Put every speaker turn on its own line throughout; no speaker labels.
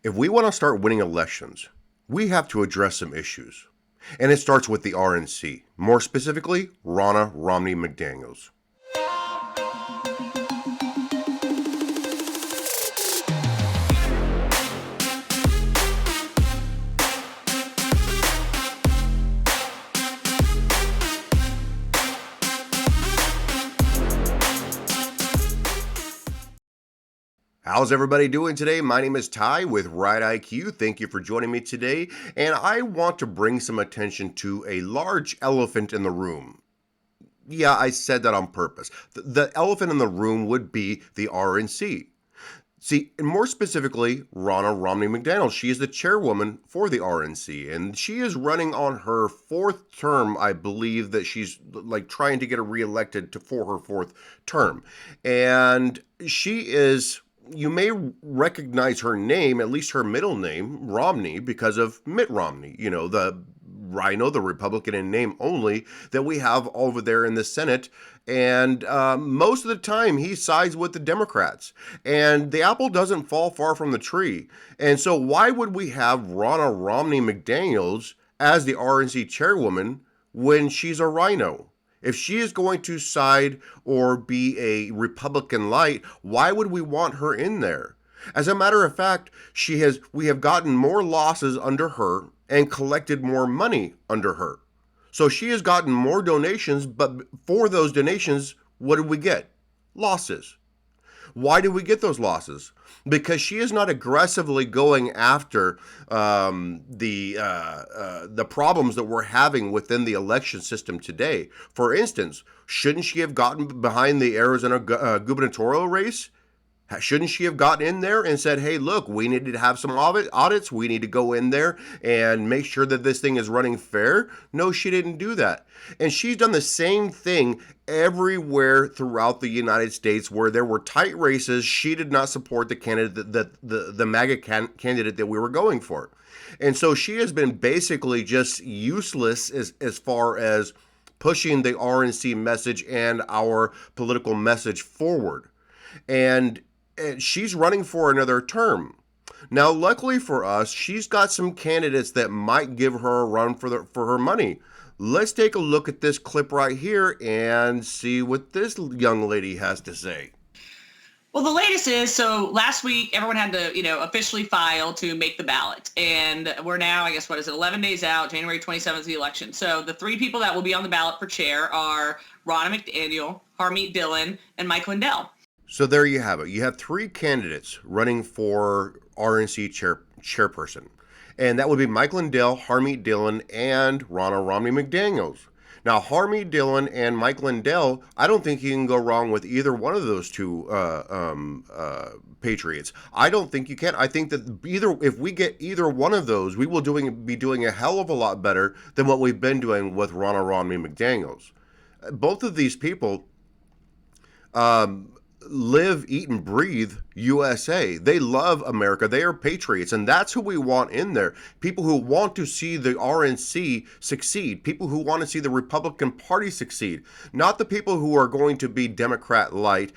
If we want to start winning elections, we have to address some issues. And it starts with the RNC, more specifically, Ronna Romney McDaniels. How's everybody doing today? My name is Ty with Right IQ. Thank you for joining me today. And I want to bring some attention to a large elephant in the room. Yeah, I said that on purpose. The elephant in the room would be the RNC. See, and more specifically, Ronna Romney McDaniel. She is the chairwoman for the RNC, and she is running on her fourth term. I believe that she's like trying to get reelected for her fourth term. And she is, you may recognize her name, at least her middle name, Romney, because of Mitt Romney, the RINO, the Republican in name only, that we have over there in the Senate. And most of the time, he sides with the Democrats. And the apple doesn't fall far from the tree. And so why would we have Ronna Romney McDaniels as the RNC chairwoman when she's a RINO? If she is going to side or be a Republican light, why would we want her in there? As a matter of fact, we have gotten more losses under her and collected more money under her. So she has gotten more donations, but for those donations, what did we get? Losses. Why did we get those losses? Because she is not aggressively going after the problems that we're having within the election system today. For instance, shouldn't she have gotten behind the Arizona gubernatorial race? Shouldn't she have gotten in there and said, hey, look, we need to have some audits. We need to go in there and make sure that this thing is running fair? No, she didn't do that. And she's done the same thing everywhere throughout the United States where there were tight races. She did not support the candidate, the MAGA candidate that we were going for. And so she has been basically just useless as far as pushing the RNC message and our political message forward. And she's running for another term. Now, luckily for us, she's got some candidates that might give her a run for her money. Let's take a look at this clip right here and see what this young lady has to say.
Well, the latest is, so last week, everyone had to, officially file to make the ballot. And we're now, 11 days out, January 27th is the election. So the three people that will be on the ballot for chair are Ronna McDaniel, Harmeet, Dhillon, and Mike Lindell.
So there you have it. You have three candidates running for RNC chairperson. And that would be Mike Lindell, Harmeet Dhillon, and Ronna Romney McDaniels. Now, Harmeet Dhillon and Mike Lindell, I don't think you can go wrong with either one of those two patriots. I don't think you can. I think that if we get either one of those, we will be doing a hell of a lot better than what we've been doing with Ronna Romney McDaniels. Both of these people live, eat, and breathe USA. They love America. They are patriots, and that's who we want in there. People who want to see the RNC succeed. People who want to see the Republican Party succeed. Not the people who are going to be Democrat light,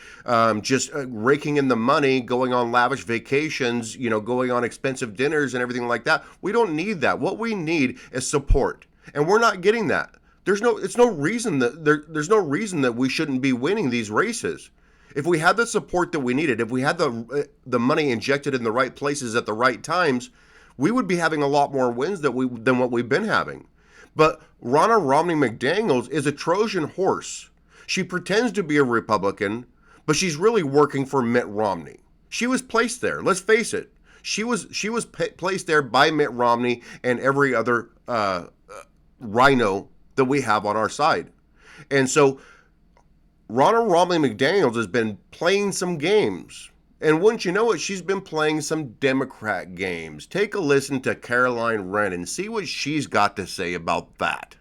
just raking in the money, going on lavish vacations, going on expensive dinners and everything like that. We don't need that. What we need is support, and we're not getting that. There's no reason that we shouldn't be winning these races. If we had the support that we needed, if we had the money injected in the right places at the right times, we would be having a lot more wins than what we've been having. But Ronna Romney McDaniels is a Trojan horse. She pretends to be a Republican, but she's really working for Mitt Romney. She was placed there. Let's face it. She was placed there by Mitt Romney and every other RINO that we have on our side. And so Ronna Romney McDaniels has been playing some games. And wouldn't you know it, she's been playing some Democrat games. Take a listen to Caroline Wren and see what she's got to say about that.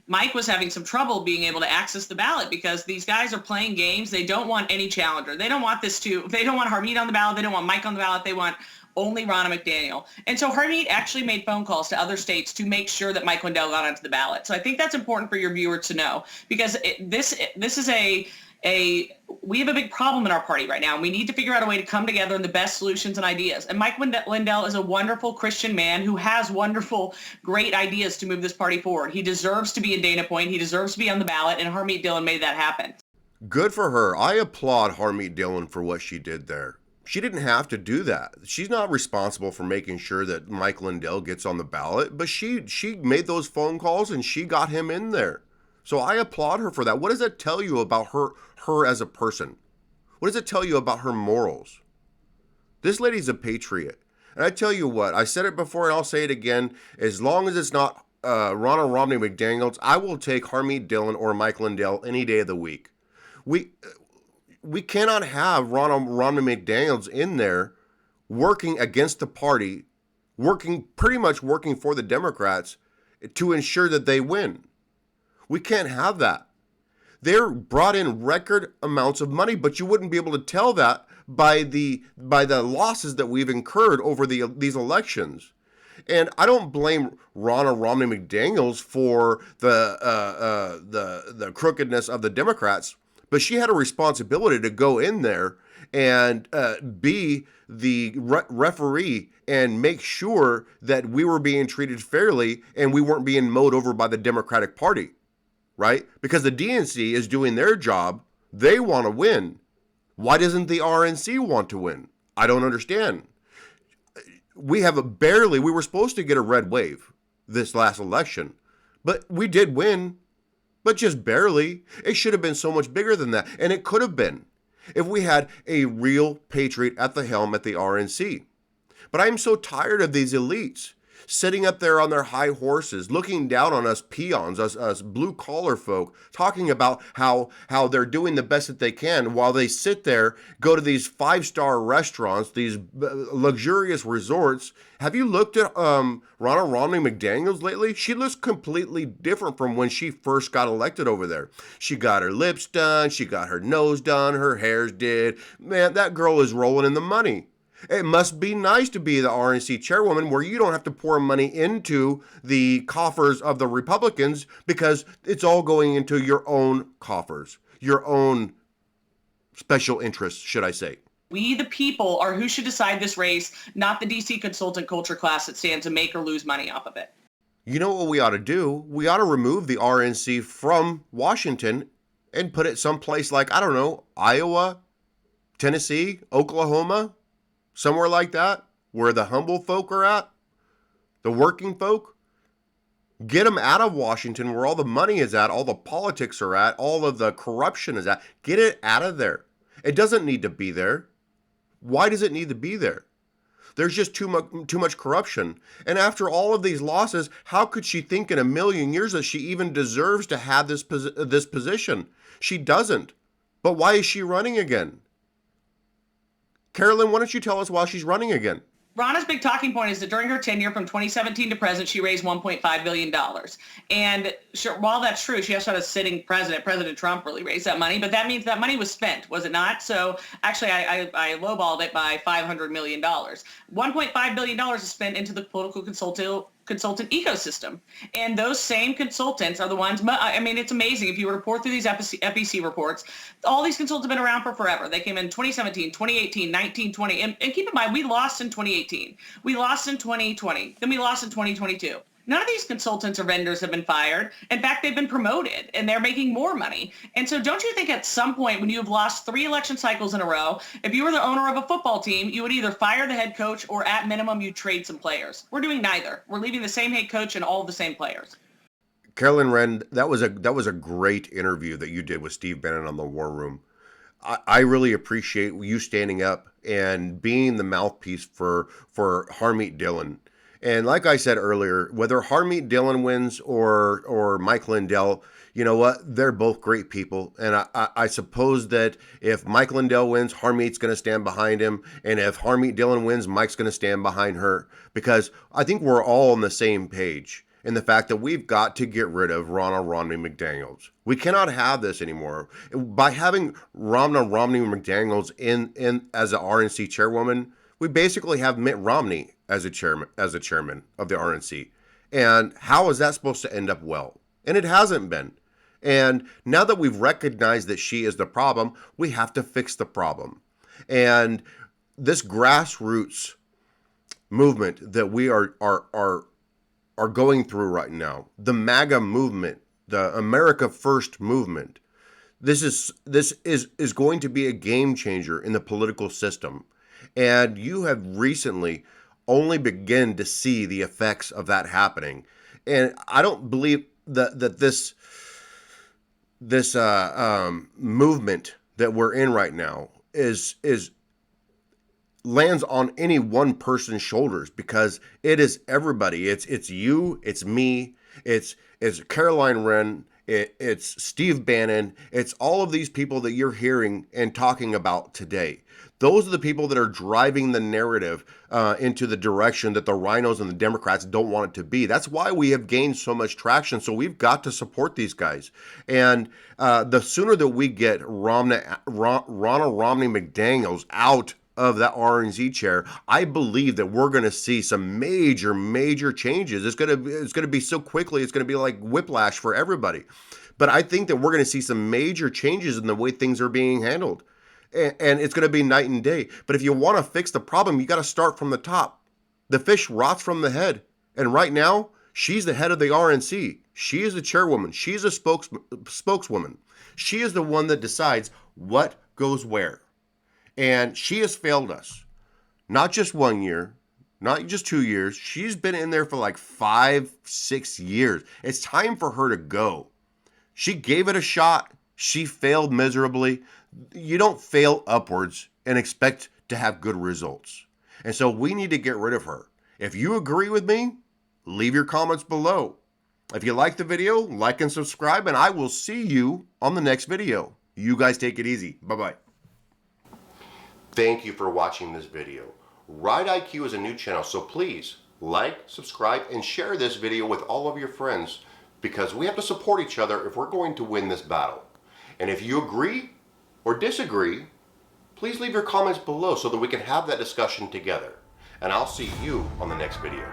Mike was having some trouble being able to access the ballot because these guys are playing games. They don't want any challenger. They don't want Harmeet on the ballot. They don't want Mike on the ballot. They want only Ronna McDaniel. And so Harmeet actually made phone calls to other states to make sure that Mike Lindell got onto the ballot. So I think that's important for your viewers to know, because this is a we have a big problem in our party right now, and we need to figure out a way to come together in the best solutions and ideas. And Mike Lindell is a wonderful Christian man who has wonderful, great ideas to move this party forward. He deserves to be in Dana Point. He deserves to be on the ballot, and Harmeet Dhillon made that happen.
Good for her. I applaud Harmeet Dhillon for what she did there. She didn't have to do that. She's not responsible for making sure that Mike Lindell gets on the ballot, but she made those phone calls and she got him in there. So I applaud her for that. What does that tell you about her as a person? What does it tell you about her morals? This lady's a patriot. And I tell you what, I said it before and I'll say it again. As long as it's not Ronna Romney McDaniel, I will take Harmeet Dhillon or Mike Lindell any day of the week. We cannot have Ronna Romney McDaniel in there working against the party, pretty much working for the Democrats to ensure that they win. We can't have that. They're brought in record amounts of money, but you wouldn't be able to tell that by the losses that we've incurred over these elections. And I don't blame Ronna Romney McDaniel for the crookedness of the Democrats, but she had a responsibility to go in there and be the referee and make sure that we were being treated fairly and we weren't being mowed over by the Democratic Party, right? Because the DNC is doing their job. They want to win. Why doesn't the RNC want to win? I don't understand. We were supposed to get a red wave this last election, but we did win. But just barely. It should have been so much bigger than that. And it could have been if we had a real patriot at the helm at the RNC. But I'm so tired of these elites sitting up there on their high horses, looking down on us peons, us blue-collar folk, talking about how they're doing the best that they can while they sit there, go to these five-star restaurants, these luxurious resorts. Have you looked at Ronna Romney McDaniel lately? She looks completely different from when she first got elected over there. She got her lips done, she got her nose done, her hair's did. Man, that girl is rolling in the money. It must be nice to be the RNC chairwoman where you don't have to pour money into the coffers of the Republicans because it's all going into your own coffers, your own special interests, should I say.
We, the people, are who should decide this race, not the DC consultant culture class that stands to make or lose money off of it.
You know what we ought to do? We ought to remove the RNC from Washington and put it someplace like, I don't know, Iowa, Tennessee, Oklahoma, somewhere like that, where the humble folk are at, the working folk. Get them out of Washington where all the money is at, all the politics are at, all of the corruption is at. Get it out of there. It doesn't need to be there. Why does it need to be there? There's just too much corruption. And after all of these losses, how could she think in a million years that she even deserves to have this position? She doesn't. But why is she running again? Carolyn, why don't you tell us why she's running again?
Ronna's big talking point is that during her tenure from 2017 to present, she raised $1.5 billion. And sure, while that's true, she also had a sitting president. President Trump really raised that money, but that means that money was spent, was it not? So actually, I lowballed it by $500 million. $1.5 billion is spent into the political consultant ecosystem. And those same consultants are the ones, I mean, it's amazing. If you report through these FEC reports, all these consultants have been around for forever. They came in 2017, 2018, 19, 20. And keep in mind, we lost in 2018. We lost in 2020. Then we lost in 2022. None of these consultants or vendors have been fired. In fact, they've been promoted and they're making more money. And so don't you think at some point when you have lost 3 election cycles in a row, if you were the owner of a football team, you would either fire the head coach or at minimum you trade some players. We're doing neither. We're leaving the same head coach and all the same players.
Carolyn Wren, that was a great interview that you did with Steve Bannon on the War Room. I really appreciate you standing up and being the mouthpiece for Harmeet Dhillon. And like I said earlier, whether Harmeet Dhillon wins or Mike Lindell, you know what? They're both great people. And I suppose that if Mike Lindell wins, Harmeet's going to stand behind him. And if Harmeet Dhillon wins, Mike's going to stand behind her. Because I think we're all on the same page in the fact that we've got to get rid of Ronna Romney McDaniel. We cannot have this anymore. By having Ronna Romney McDaniel in as an RNC chairwoman, we basically have Mitt Romney as a chairman of the RNC. And how is that supposed to end up well? And it hasn't been. And now that we've recognized that she is the problem, we have to fix the problem. And this grassroots movement that we are going through right now, the MAGA movement, the America First movement, this is going to be a game changer in the political system. And you have recently only begun to see the effects of that happening. And I don't believe that this movement that we're in right now is lands on any one person's shoulders, because it is everybody. It's you, it's me, it's Caroline Wren, it's Steve Bannon, it's all of these people that you're hearing and talking about today. Those are the people that are driving the narrative into the direction that the RINOs and the Democrats don't want it to be. That's why we have gained so much traction. So we've got to support these guys. And the sooner that we get Ronna Romney McDaniels out of that RNC chair, I believe that we're going to see some major changes. It's going to be so quickly. It's going to be like whiplash for everybody. But I think that we're going to see some major changes in the way things are being handled. And it's going to be night and day. But if you want to fix the problem, you got to start from the top. The fish rots from the head. And right now, she's the head of the RNC. She is the chairwoman. She's a spokeswoman. She is the one that decides what goes where. And she has failed us. Not just 1 year, not just 2 years. She's been in there for like 5-6 years. It's time for her to go. She gave it a shot. She failed miserably. You don't fail upwards and expect to have good results. And so we need to get rid of her. If you agree with me, leave your comments below. If you like the video, like and subscribe, and I will see you on the next video. You guys take it easy. Bye-bye. Thank you for watching this video. Ride IQ is a new channel, so please like, subscribe, and share this video with all of your friends, because we have to support each other if we're going to win this battle. And if you agree or disagree, please leave your comments below so that we can have that discussion together. And I'll see you on the next video.